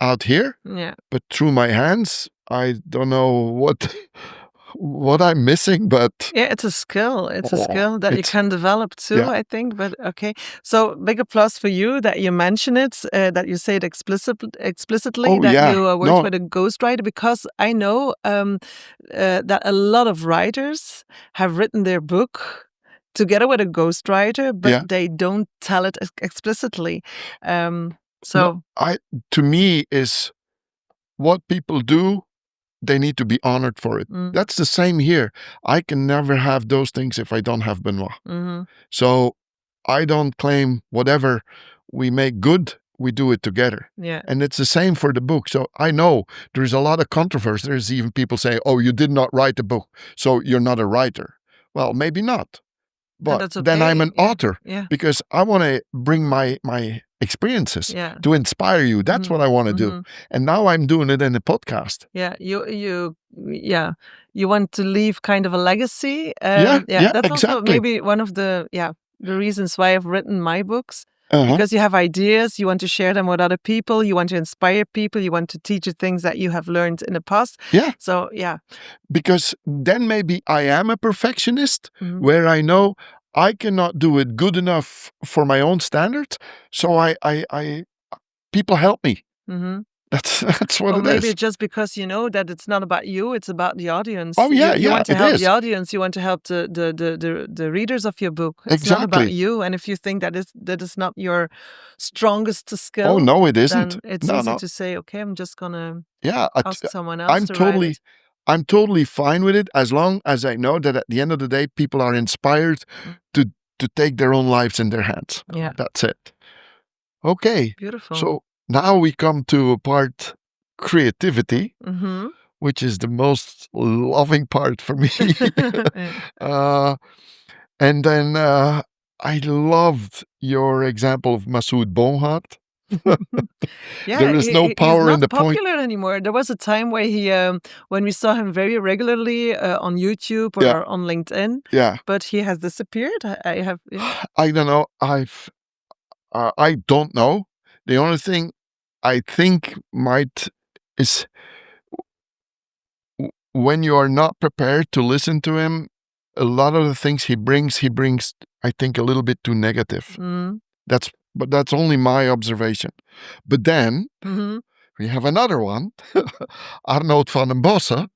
out here. Yeah. But through my hands, I don't know what I'm missing, but it's a skill. It's a skill that you can develop too, I think. But okay, so big applause for you that you mention it, that you say it explicitly, you worked with a ghostwriter, because I know that a lot of writers have written their book together with a ghostwriter, but Yeah. they don't tell it explicitly. No, to me is what people do, they need to be honored for it. That's the same here. I can never have those things if I don't have Benoit. So I don't claim whatever we make good, we do it together. Yeah. And it's the same for the book. So I know there's a lot of controversy. There's even people saying, oh, you did not write the book, so you're not a writer. Well, maybe not. But that's then I'm okay. an author Yeah. because I want to bring my experiences Yeah. to inspire you. That's what I want to do. And now I'm doing it in a podcast. Yeah, you want to leave kind of a legacy. Yeah, That's also exactly. maybe one of the reasons why I've written my books. Uh-huh. Because you have ideas, you want to share them with other people, you want to inspire people, you want to teach the things that you have learned in the past. Yeah. So, yeah. Because then maybe I am a perfectionist where I know I cannot do it good enough for my own standards. So I people help me. That's what it is. Maybe just because you know that it's not about you, it's about the audience. Oh yeah, you want to help is. the audience. You want to help the readers of your book. It's not about you. And if you think that is not your strongest skill, oh no, it isn't. Then it's easy to say, okay, I'm just gonna ask someone else I'm to totally, write it. I'm totally fine with it as long as I know that at the end of the day, people are inspired to take their own lives in their hands. Yeah, that's it. Okay, beautiful. So now we come to a part, creativity, which is the most loving part for me. And then I loved your example of Masoud Bonhat. There is no power in the point. He's not popular anymore. There was a time where he, when we saw him very regularly on YouTube or on LinkedIn. Yeah. But he has disappeared. I don't know. I don't know. The only thing I think is when you are not prepared to listen to him, a lot of the things he brings, I think, a little bit too negative. But that's only my observation. But then we have another one, Arnoud van den Bossen,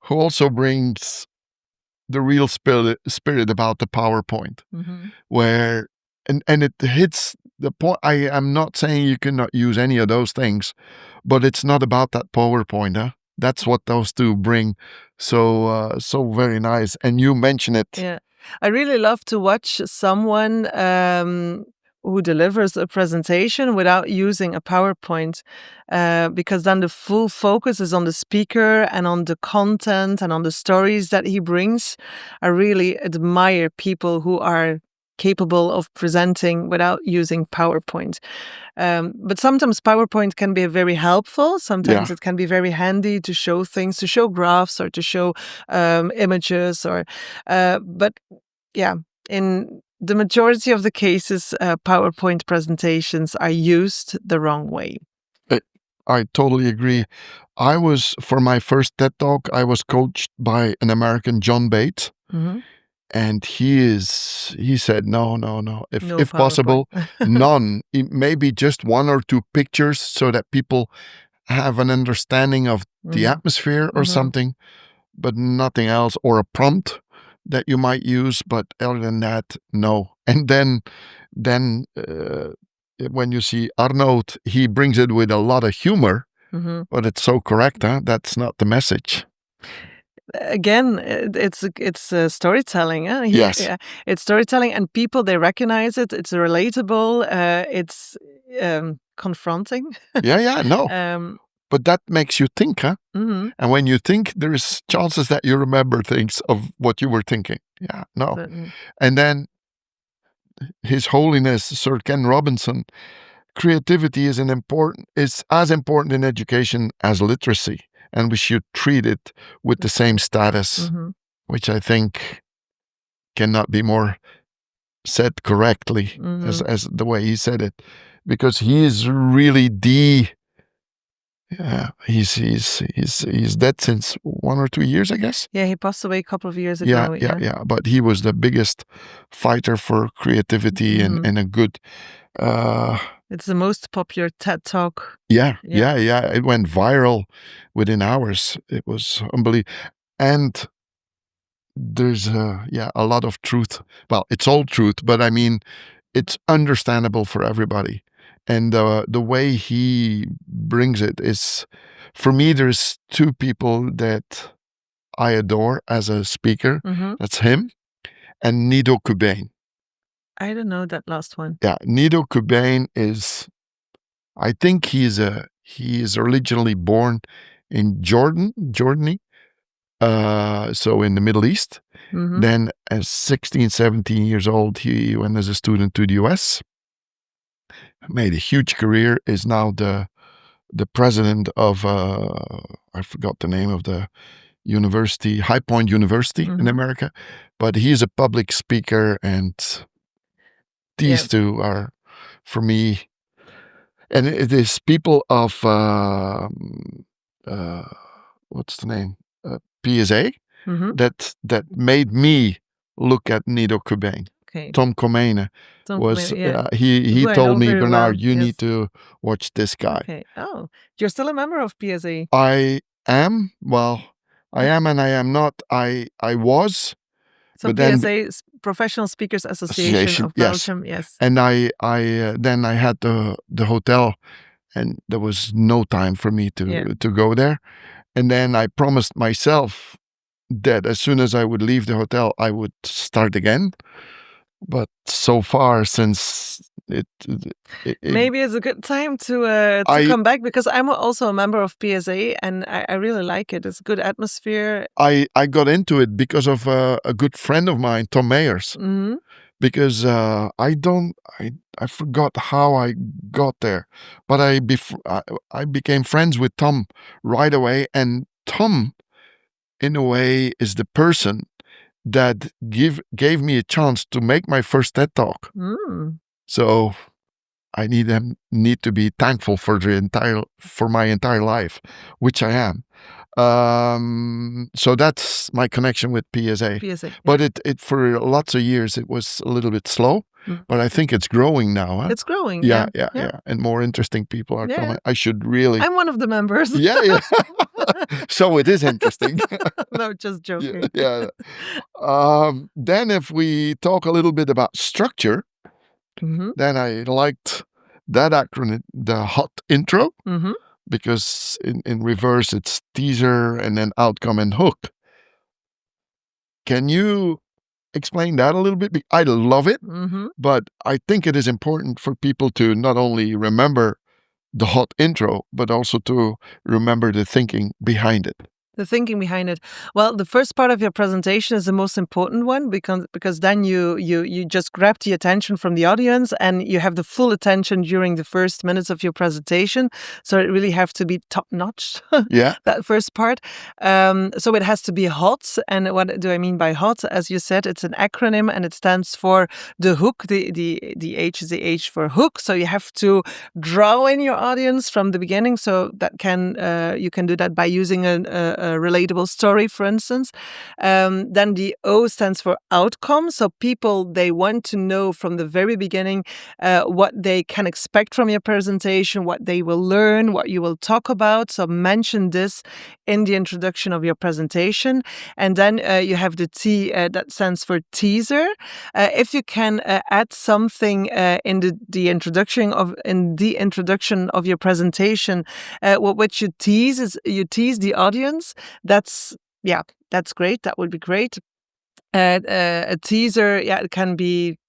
who also brings the real spirit about the PowerPoint, where and it hits the point. I am not saying you cannot use any of those things, but it's not about that PowerPoint, huh? That's what those two bring. So very nice. And you mention it. Yeah, I really love to watch someone who delivers a presentation without using a PowerPoint, because then the full focus is on the speaker and on the content and on the stories that he brings. I really admire people who are capable of presenting without using PowerPoint. But sometimes PowerPoint can be very helpful. Sometimes it can be very handy to show things, to show graphs or to show images. But in the majority of the cases, PowerPoint presentations are used the wrong way. I totally agree. For my first TED Talk, I was coached by an American, John Bates. And he said, no. If possible, none. Maybe just one or two pictures so that people have an understanding of the atmosphere or something, but nothing else, or a prompt that you might use. But other than that, no. And then when you see Arnoud, he brings it with a lot of humor, but it's so correct, huh? That's not the message. Again, it's storytelling. Yes. Yeah, it's storytelling, and people, they recognize it. It's relatable. It's confronting. No. But that makes you think, huh? And when you think, there is chances that you remember things of what you were thinking. Yeah, no. Certainly. And then His Holiness Sir Ken Robinson, creativity is as important in education as literacy. And we should treat it with the same status, which I think cannot be more said correctly as the way he said it, because he is really he's dead since 1 or 2 years, I guess. Yeah, he passed away a couple of years ago. Yeah. But he was the biggest fighter for creativity and a good. It's the most popular TED Talk. Yeah. It went viral within hours. It was unbelievable. And there's a lot of truth. Well, it's all truth, but I mean, it's understandable for everybody. And the way he brings it is, for me, there's two people that I adore as a speaker. Mm-hmm. That's him and Nido Qubein. I don't know that last one. Yeah, Nido Qubein is, I think he is originally born in Jordany, so in the Middle East. Mm-hmm. Then at 16, 17 years old, he went as a student to the US, made a huge career, is now the president of, I forgot the name of the university, High Point University in America, but he's a public speaker, and these two are, for me, and it is people of, what's the name? PSA, that made me look at Nido Qubein. Okay. Tom Comene was, he Who told me, very Bernard, well. you need to watch this guy. Okay. Oh, you're still a member of PSA? I am, I am and I am not. I was. So but then, PSA, Professional Speakers Association of Belgium, yes. And then I had the hotel, and there was no time for me to go there. And then I promised myself that as soon as I would leave the hotel, I would start again. But so far, since it maybe it's a good time to come back, because I'm also a member of PSA, and I really like it. It's a good atmosphere. I got into it because of a good friend of mine, Tom Mayers. Because I forgot how I got there, but I became friends with Tom right away, and Tom, in a way, is the person that gave me a chance to make my first TED Talk. So I need to be thankful for my entire life, which I am. So that's my connection with PSA. But it for lots of years it was a little bit slow, but I think it's growing now. Huh? It's growing. Yeah. And more interesting people are coming. I should really. I'm one of the members. Yeah. So it is interesting. No, just joking. Yeah. Then if we talk a little bit about structure, then I liked that acronym, the HOT intro. Because in reverse, it's teaser and then outcome and hook. Can you explain that a little bit? I love it, but I think it is important for people to not only remember the hot intro, but also to remember the thinking behind it. The thinking behind it. Well, the first part of your presentation is the most important one, because then you just grab the attention from the audience, and you have the full attention during the first minutes of your presentation. So it really have to be top notch. Yeah. That first part. So it has to be hot. And what do I mean by hot? As you said, it's an acronym, and it stands for the hook. The H is the H for hook. So you have to draw in your audience from the beginning. So that you can do that by using a relatable story, for instance. Then the O stands for outcome. So people, they want to know from the very beginning what they can expect from your presentation, what they will learn, what you will talk about. So mention this in the introduction of your presentation. And then you have the T that stands for teaser. If you can add something in the introduction of your presentation, what you tease is you tease the audience. That's great. That would be great. A teaser, it can be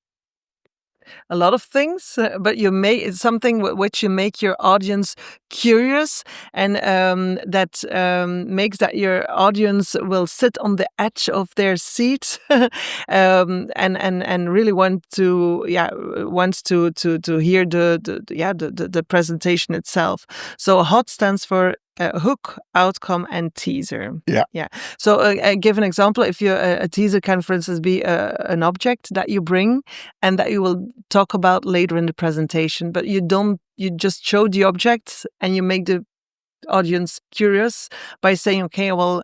a lot of things, but it's something which you make your audience curious, and that makes that your audience will sit on the edge of their seat and really wants to hear the presentation itself. So HOT stands for hook, outcome, and teaser. Yeah. So give an example. If a teaser can, for instance, be an object that you bring and that you will talk about later in the presentation, but you just show the object and you make the audience curious by saying, okay, I will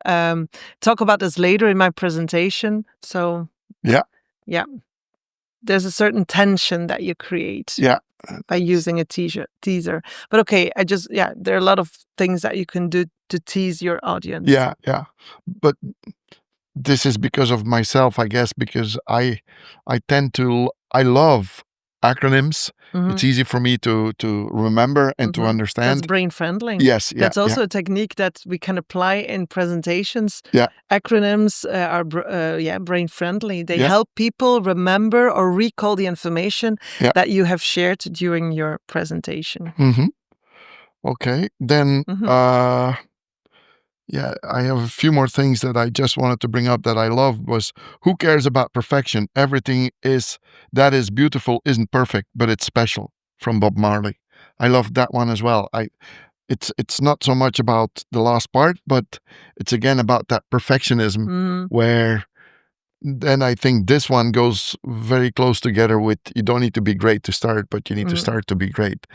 talk about this later in my presentation. So yeah, there's a certain tension that you create. Yeah. By using a teaser. But okay, there are a lot of things that you can do to tease your audience. Yeah. But this is because of myself, I guess, because I love acronyms. It's easy for me to remember and to That's understand. brain friendly. Yes, yeah, That's also a technique that we can apply in presentations. yeah, Acronyms are brain friendly. They Yeah. help people remember or recall the information Yeah. that you have shared during your presentation. Mm-hmm. Okay, then yeah, I have a few more things that I just wanted to bring up that I love was who cares about perfection? Everything that is beautiful isn't perfect, but it's special from Bob Marley. I love that one as well. It's not so much about the last part, but it's again about that perfectionism where then I think this one goes very close together with you don't need to be great to start, but you need to start to be great.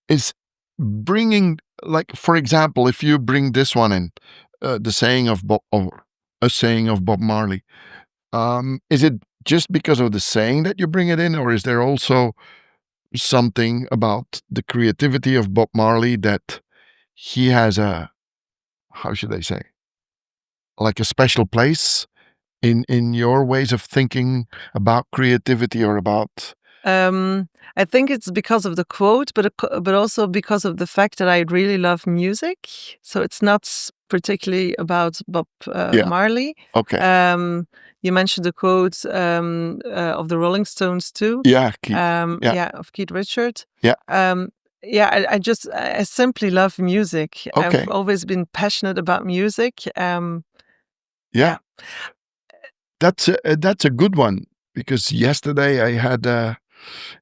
Is bringing, like, for example, if you bring this one in, the saying of a saying of Bob Marley, is it just because of the saying that you bring it in, or is there also something about the creativity of Bob Marley that he has how should I say, like a special place in your ways of thinking about creativity or about I think it's because of the quote, but also because of the fact that I really love music. So it's not particularly about Bob Marley. Okay. You mentioned the quote of the Rolling Stones too. Yeah, Keith. Of Keith Richards. Yeah. I simply love music. Okay. I've always been passionate about music. Yeah. That's a good one, because yesterday I had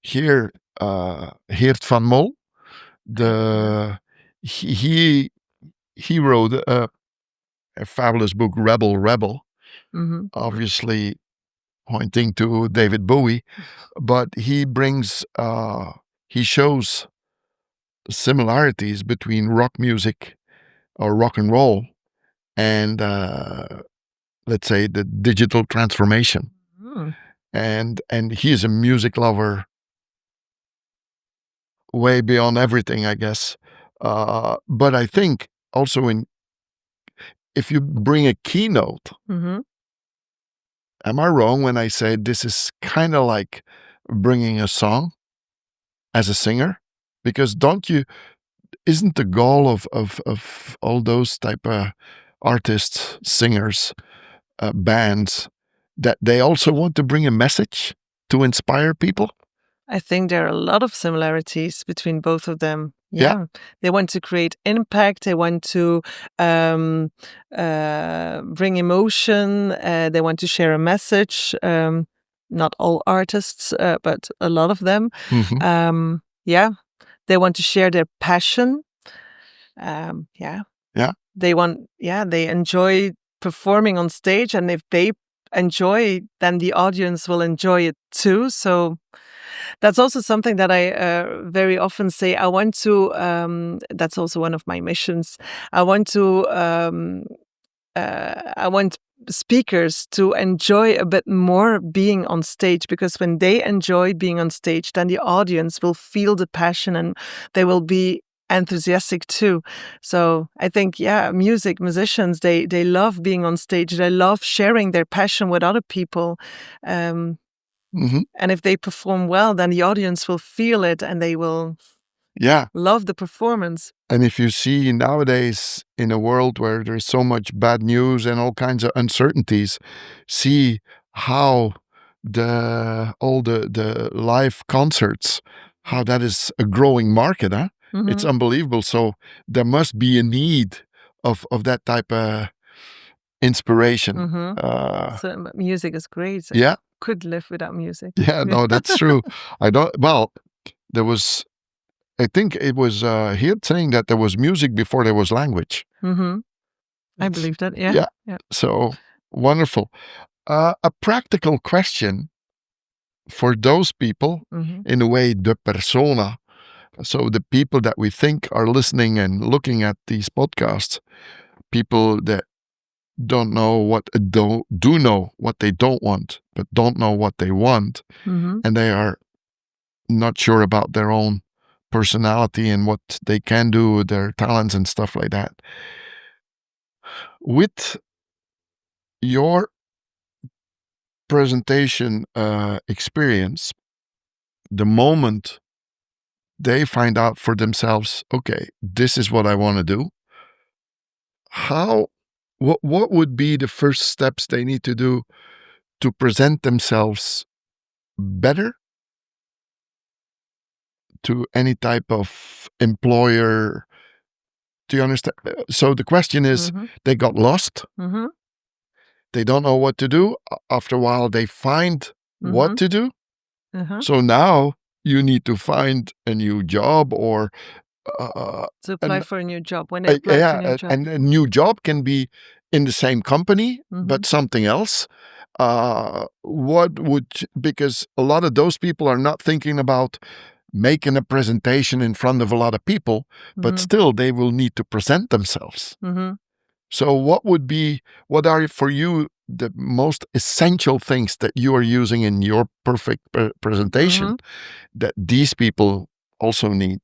here Geert van Mol. He wrote a fabulous book, Rebel, obviously pointing to David Bowie, but he shows similarities between rock music or rock and roll and let's say the digital transformation. And he is a music lover way beyond everything, I guess. But I think also if you bring a keynote, am I wrong when I say this is kind of like bringing a song as a singer? Because isn't the goal of all those type of artists, singers, bands, that they also want to bring a message to inspire people? I think there are a lot of similarities between both of them. Yeah. They want to create impact. They want to bring emotion. They want to share a message. Not all artists, but a lot of them. They want to share their passion. They enjoy performing on stage, and if they enjoy, then the audience will enjoy it too. So that's also something that I very often say. I want to. That's also one of my missions. I want speakers to enjoy a bit more being on stage, because when they enjoy being on stage, then the audience will feel the passion and they will be enthusiastic too. So I think, musicians, they love being on stage. They love sharing their passion with other people. And if they perform well, then the audience will feel it and they will love the performance. And if you see nowadays in a world where there's so much bad news and all kinds of uncertainties, see how all the live concerts, how that is a growing market, huh? It's unbelievable. So there must be a need of that type of inspiration. So music is great. Yeah. Could live without music. Yeah, no, that's true. I think it was here saying that there was music before there was language. I believe that, yeah. So wonderful. A practical question for those people, in a way, the persona. So the people that we think are listening and looking at these podcasts, people that don't know do know what they don't want, but don't know what they want, and they are not sure about their own personality and what they can do with their talents and stuff like that. With your presentation experience, the moment they find out for themselves, okay, this is what I want to do, what would be the first steps they need to do to present themselves better to any type of employer? Do you understand? So the question is, they got lost. They don't know what to do. After a while, they find what to do. So now you need to find a new job or to apply for a new job. When they apply for a new job. And a new job can be in the same company, but something else. Because a lot of those people are not thinking about making a presentation in front of a lot of people, but still they will need to present themselves. So what are for you the most essential things that you are using in your perfect presentation that these people also need?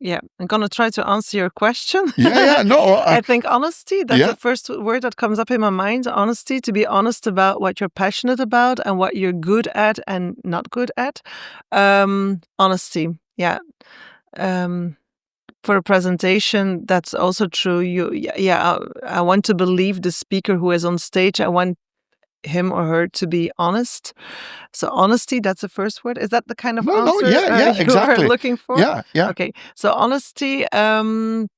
Yeah, I'm going to try to answer your question. No. I think honesty, that's the first word that comes up in my mind. Honesty, to be honest about what you're passionate about and what you're good at and not good at. Honesty, yeah. For a presentation, that's also true. I want to believe the speaker who is on stage. I want him or her to be honest. So honesty, that's the first word. Is that the kind of answer you exactly. are looking for? Yeah. Okay. So honesty, and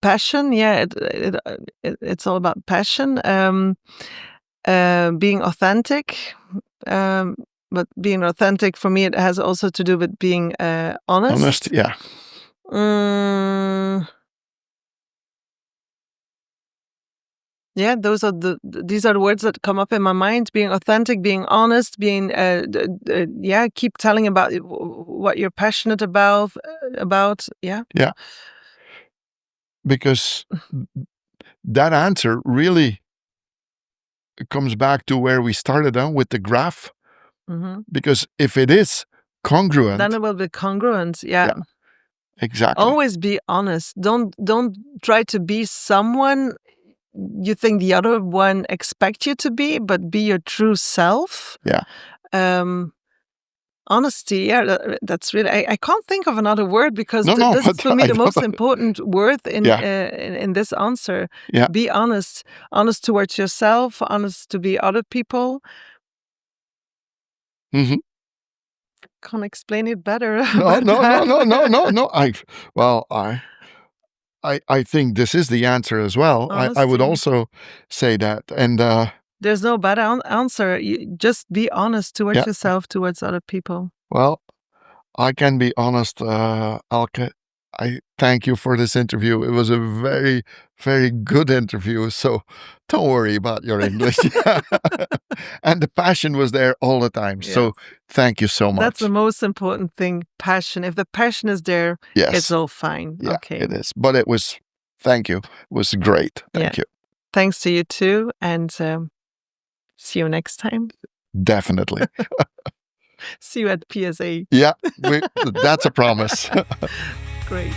passion. Yeah, it's all about passion. Being authentic. But being authentic, for me, it has also to do with being honest. Honest, yeah. Yeah, these are the words that come up in my mind. Being authentic, being honest, being keep telling about what you're passionate about. Yeah. Because that answer really comes back to where we started on with the graph. Because if it is congruent, then it will be congruent. Yeah. Exactly. Always be honest. Don't try to be someone you think the other one expects you to be, but be your true self. Yeah. Honesty, that's really. I can't think of another word because this is for me the most important word in this answer. Yeah. Be honest towards yourself, honest to be other people. Can't explain it better. No. I think this is the answer as well. I would also say that, and there's no bad answer. You just be honest towards yourself, towards other people. Well, I can be honest, Elke. I thank you for this interview. It was a very, very good interview. So don't worry about your English. And the passion was there all the time. Yes. So thank you so much. That's the most important thing, passion. If the passion is there, it's all fine. Yeah, okay. It is. But thank you. It was great. Thank you. Thanks to you too. And see you next time. Definitely. See you at PSA. Yeah, that's a promise. Great.